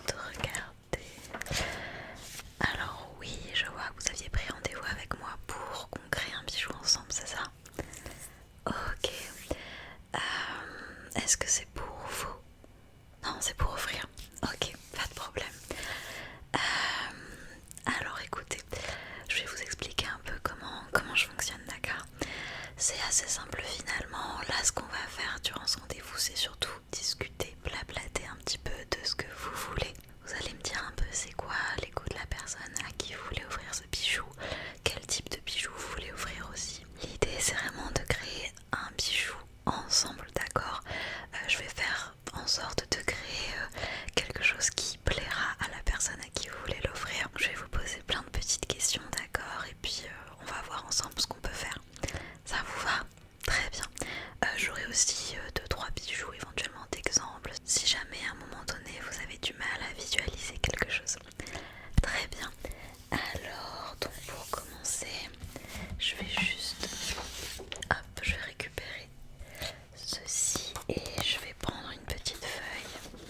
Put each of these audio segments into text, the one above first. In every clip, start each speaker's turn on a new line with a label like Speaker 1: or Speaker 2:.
Speaker 1: juste regarder. Alors oui, je vois que vous aviez pris rendez-vous avec moi pour qu'on crée un bijou ensemble, c'est ça? Ok. Est-ce que c'est pour vous? Non, c'est pour offrir. Ok, pas de problème. Alors écoutez, je vais vous expliquer un peu comment je fonctionne, d'accord? C'est assez simple finalement. Là, ce qu'on va faire durant ce rendez-vous, c'est surtout discuter, blablater un petit peu de ce que vous voulez. Vous allez me dire un peu c'est quoi les goûts de la personne à qui vous voulez offrir ce bijou, quel type de bijou vous voulez offrir aussi. L'idée, c'est vraiment de créer un bijou ensemble, d'accord? Je vais faire en sorte de créer quelque chose qui plaira à la personne à qui vous voulez l'offrir. Je vais vous poser plein de petites questions, d'accord? Et puis on va voir ensemble ce qu'on peut faire. Ça vous va? Très bien. J'aurai aussi 2-3 bijoux éventuellement d'exemple si jamais à un moment donné vous avez du mal à visualiser quelque chose. Très bien. Alors, donc pour commencer, je vais juste... Hop, je vais récupérer ceci et je vais prendre une petite feuille.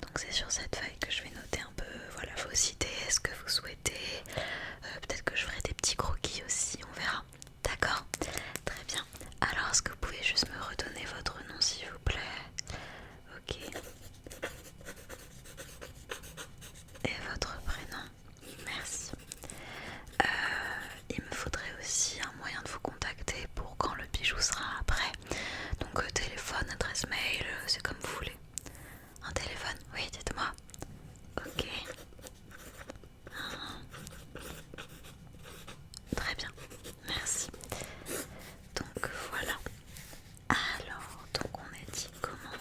Speaker 1: Donc c'est sur cette feuille que je vais noter un peu voilà, vos idées, ce que vous souhaitez. Peut-être que je ferai des petits croquis aussi, on verra. D'accord? Très bien. Alors est-ce que vous pouvez juste me redonner votre nom s'il vous plaît? Ok. Et votre prénom? Merci. Il me faudrait aussi un moyen de vous contacter pour quand le bijou sera prêt. Donc téléphone, adresse mail, c'est comme vous voulez. Un téléphone? Oui, dites-moi. Ok. Très bien, merci. Donc voilà. Alors, donc on a dit commande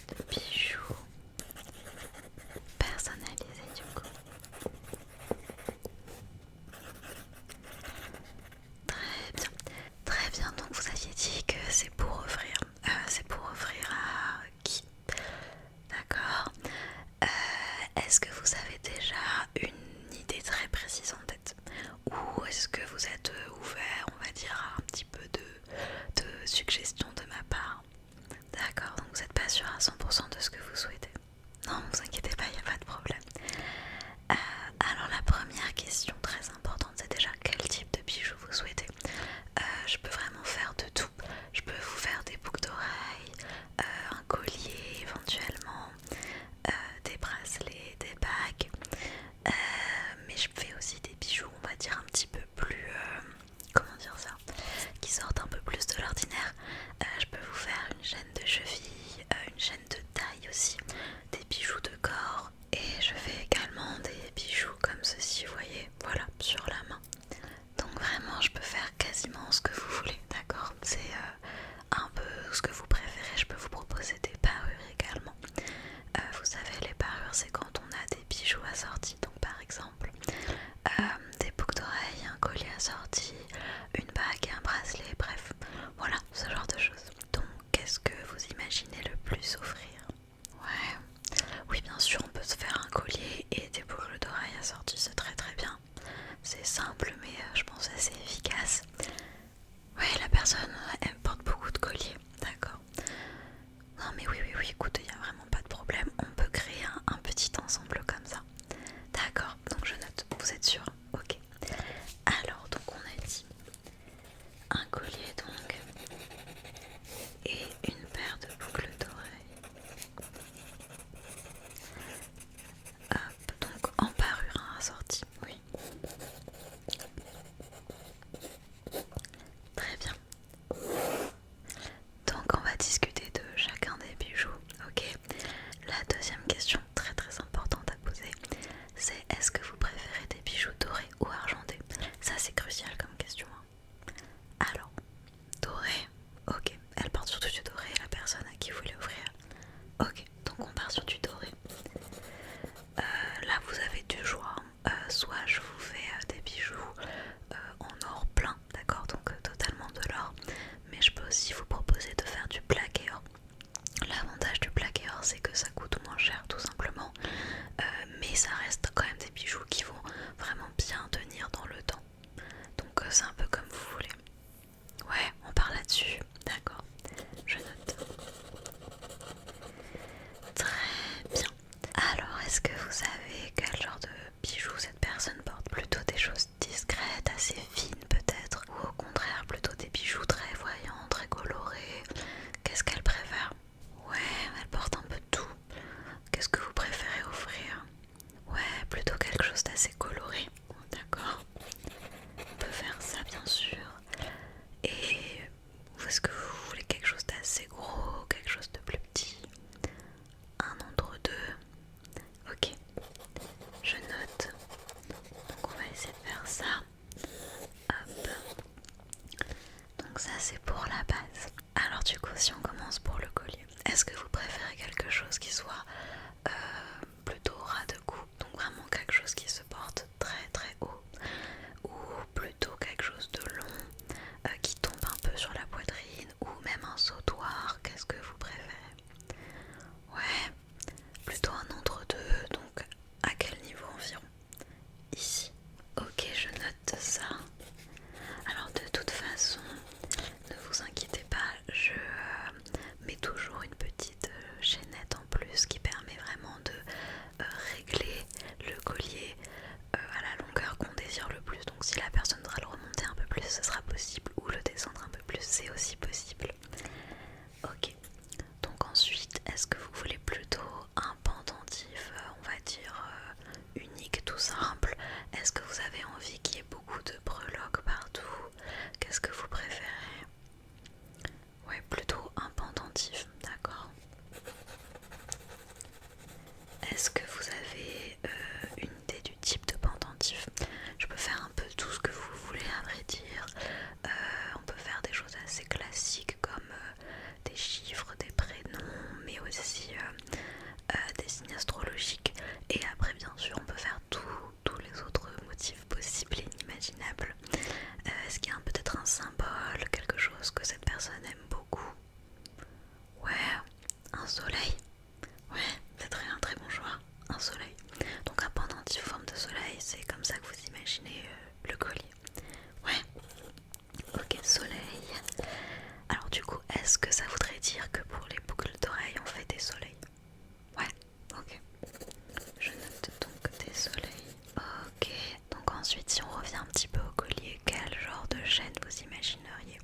Speaker 1: de bijoux personnalisés du coup. Très bien. Très bien, donc vous aviez dit que c'est pour offrir. C'est pour offrir à qui? D'accord. Est-ce que vous avez déjà une idée très précise en tête? Ou est-ce que vous êtes ouvert, on va dire, à un petit peu de suggestions de ma part? D'accord, donc vous n'êtes pas sûr à 100% de ce que vous souhaitez? Non, ne vous inquiétez pas, il n'y a pas de problème. Alors la première question très importante, c'est déjà quel type de bijoux vous souhaitez? Je peux vraiment faire de tout. Je peux vous faire des boucles d'oreilles, un collier éventuellement, des bracelets, des bagues. Mais je fais aussi des bijoux, on va dire un petit peu plus, comment dire ça, qui sortent un peu plus de l'ordinaire. Je peux vous faire une chaîne de cheville, une chaîne de taille aussi, des bijoux de corps. Et je fais également des bijoux comme ceci, vous voyez, voilà, sur la main. Donc vraiment, je peux faire quasiment ce que vous voulez, d'accord? C'est un peu ce que vous préférez. Je peux vous proposer des parures également. Vous savez, les parures, c'est quand on a des bijoux assortis. Donc par exemple, des boucles d'oreilles, un collier assorti, une bague et un bracelet, bref, voilà, ce genre de choses. Donc, qu'est-ce que vous imaginez le plus offrir? Ouais, oui, bien sûr, on peut se faire un collier et des boucles d'oreilles assorties, c'est très très bien. C'est simple, mais je pense assez efficace. Oui, la personne, elle porte beaucoup de colliers, d'accord. Non, mais oui, oui, oui, écoutez, il n'y a vraiment pas de problème. On peut créer un petit ensemble comme ça. D'accord, donc je note. Vous êtes sûr? Ok. Alors, donc on a dit un collier, donc, et une paire de boucles d'oreilles. Hop, donc en parure assortie, oui. Très bien. Donc on va discuter de chacun des bijoux, ok? chose qui soit plutôt ras de cou, donc vraiment quelque chose qui se porte très très haut, ou plutôt quelque chose de long qui tombe un peu sur la poitrine, ou même un sautoir, qu'est-ce que vous préférez? Ouais, plutôt un entre-deux, donc à quel niveau environ? Ici. Ok, je note ça. Alors de toute façon, ne vous inquiétez pas, je mets toujours une petite chaînette en plus qui permet vraiment de régler le collier à la longueur qu'on désire le plus. Donc si la personne voudra le remonter un peu plus, ce sera possible, ou le descendre un peu plus, c'est aussi possible. Ok, donc ensuite, est-ce que vous voulez plutôt un pendentif, on va dire unique, tout simple? Est-ce que vous avez envie qu'il y ait beaucoup de breloques partout? Qu'est-ce que vous préférez? Ouais, plutôt un pendentif, d'accord. Est-ce que vous avez une idée du type de pendentif? Je peux faire un peu tout ce que vous voulez, à vrai dire. On peut faire des choses assez classiques comme des chiffres, des prénoms, mais aussi des signes astrologiques. Et après, bien sûr, on peut faire tous les autres motifs possibles et inimaginables. Est-ce qu'il y a peut-être un symbole, quelque chose que cette personne aime beaucoup? Ouais, un soleil. Ouais, c'est un très bon choix, un soleil. Donc un pendentif forme de soleil, c'est comme ça que vous imaginez le collier. Ouais, ok, soleil. Alors du coup, est-ce que ça voudrait dire que pour les boucles d'oreilles, on fait des soleils? Ouais, ok. Je note donc des soleils. Ok, donc ensuite si on revient un petit peu au collier, quel genre de chaîne vous imagineriez?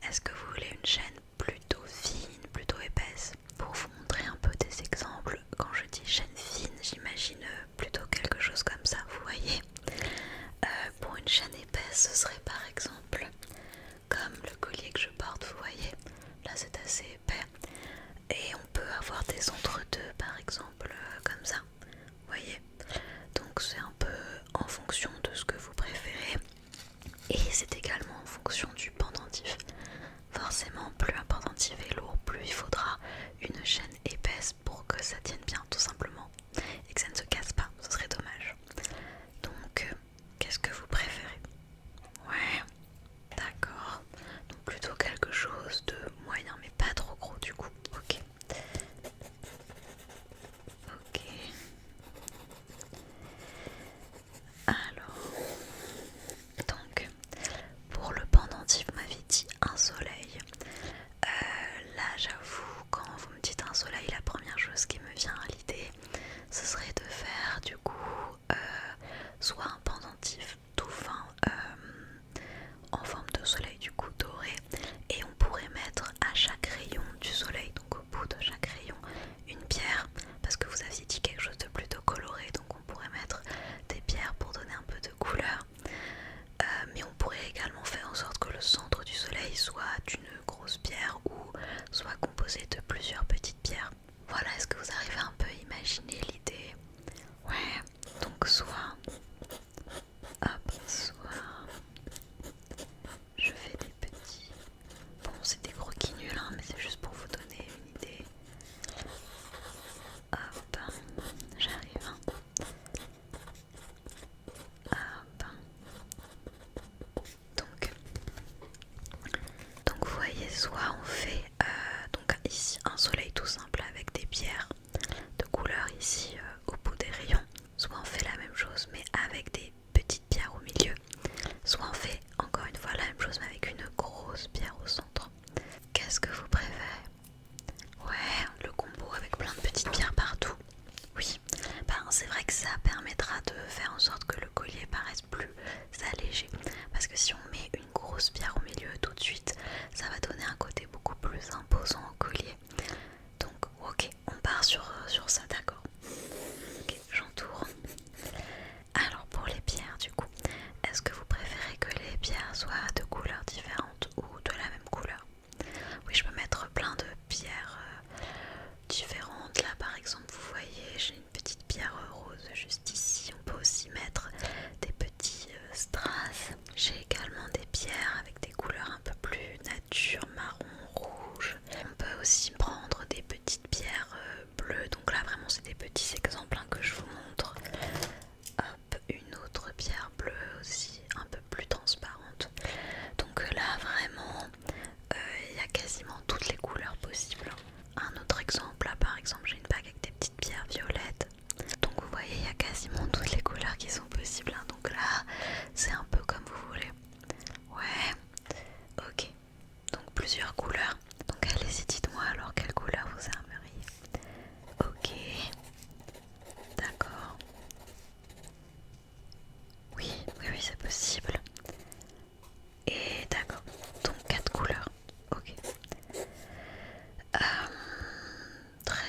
Speaker 1: Est-ce que vous voulez une chaîne plutôt fine, plutôt épaisse? Pour vous montrer un peu des exemples, quand je dis chaîne fine, j'imagine plutôt quelque chose comme ça, vous voyez. Pour une chaîne épaisse, ce serait par exemple comme le collier que je porte, vous voyez. Là c'est assez épais. Et on peut avoir des entre-deux par exemple, comme ça, vous voyez. Donc c'est un peu en fonction de ce que vous préférez. Et c'est également en fonction du pendentif. Forcément, plus un pendentif est lourd, plus il faudra une chaîne épaisse pour que ça tienne bien, tout simplement. Et que ça ne se casse pas, ce serait dommage. Donc, qu'est-ce que vous préférez? Ouais, d'accord. Donc plutôt quelque chose de moyen, mais pas trop gros du coup. Ok. Ok. Alors, donc, pour le pendentif, vous m'avez dit un soleil. Là, j'avoue, quand vous me dites un soleil, la première chose qui me vient à l'idée, ce serait de faire du coup soit un pendentif tout fin en forme de soleil du coup doré, et on pourrait mettre à chaque rayon du soleil, donc au bout de chaque rayon, une pierre, parce que vous aviez dit quelque chose de plutôt coloré, donc on pourrait mettre des pierres pour donner un peu de couleur. Mais on pourrait également faire en sorte que le centre du soleil soit une grosse pierre ou soit composé de plusieurs petites pierres. Voilà, est-ce que vous arrivez à un peu imaginer l'idée? Ouais, donc soit, hop, soit je fais des petits, bon c'est des croquis nuls hein, mais c'est juste pour vous donner une idée. Hop, j'arrive, hein. Hop. Donc vous voyez, soit on fait donc ici un soleil tout simple avec des pierres,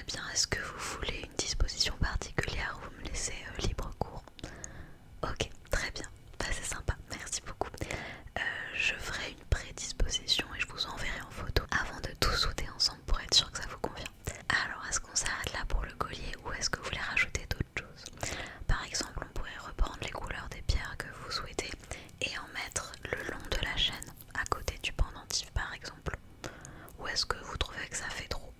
Speaker 1: très bien. Est-ce que vous voulez une disposition particulière ou vous me laissez libre cours? Ok, très bien. Bah, c'est sympa, merci beaucoup. Je ferai une prédisposition et je vous enverrai en photo avant de tout souder ensemble pour être sûr que ça vous convient. Alors, est-ce qu'on s'arrête là pour le collier ou est-ce que vous voulez rajouter d'autres choses? Par exemple, on pourrait reprendre les couleurs des pierres que vous souhaitez et en mettre le long de la chaîne, à côté du pendentif par exemple. Ou est-ce que vous trouvez que ça fait trop?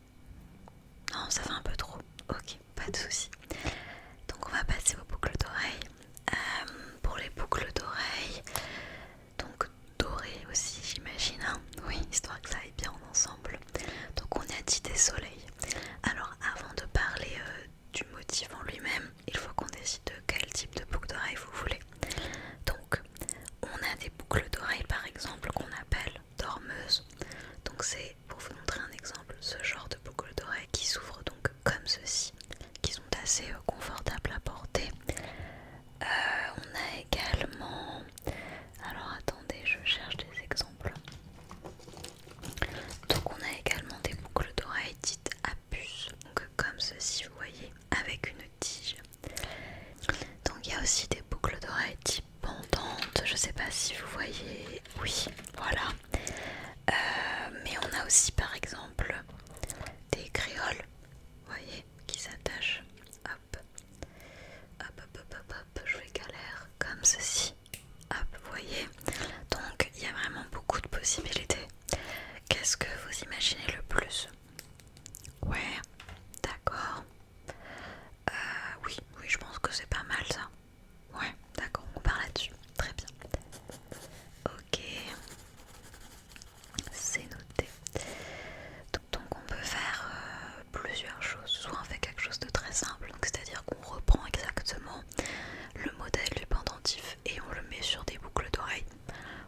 Speaker 1: Non, ça fait un peu trop. Ok, pas de souci. Donc on va passer aux boucles d'oreilles. Pour les boucles d'oreilles, donc dorées aussi j'imagine, hein. Oui, histoire que ça aille bien ensemble. Donc on a dit des soleils. Alors avant de parler du motif en lui-même, il faut qu'on décide de quel type de boucle d'oreille vous voulez. Donc on a des boucles d'oreilles par exemple qu'on appelle dormeuses. Donc c'est, pour vous montrer un exemple, ce genre de boucles d'oreilles qui s'ouvrent donc comme ceci, qui sont assez confortables à porter. On a également, alors attendez, je cherche des exemples. Donc on a également des boucles d'oreilles dites à puce, donc comme ceci vous voyez, avec une tige. Donc il y a aussi des boucles d'oreilles type pendantes, je sais pas si vous voyez, oui, voilà. Mais on a aussi par exemple des créoles, vous voyez, qui s'attachent, hop, hop, hop, hop, hop, hop, je fais galère, comme ceci, hop, vous voyez. Donc il y a vraiment beaucoup de possibilités. Qu'est-ce que vous imaginez le plus? Ouais, d'accord. Oui, oui, je pense que c'est pas mal ça. Ouais, d'accord, on part là-dessus. Très bien. Ok, c'est noté. Donc on peut faire plusieurs choses. Soit on fait quelque chose de très simple, c'est-à-dire qu'on reprend exactement le modèle du pendentif et on le met sur des boucles d'oreilles.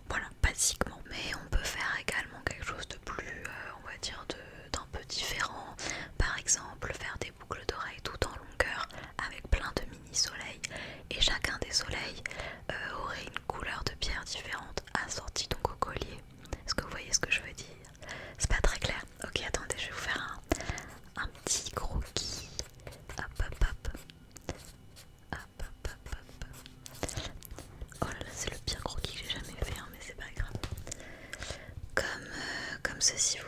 Speaker 1: Voilà, basiquement. Mais on peut faire également quelque chose de plus, on va dire, d'un peu différent. Par exemple, faire des boucles d'oreilles tout en longueur avec plein de mini-soleils. Et chacun des soleils aurait une couleur de pierre différente assortie donc au collier. Est-ce que vous voyez ce que je veux dire? C'est pas très clair. Ok, attendez, je vais vous faire un petit croquis. Hop, hop, hop. Hop, hop, hop, hop. Oh là là, c'est le pire croquis que j'ai jamais fait, hein, mais c'est pas grave. Comme ceci,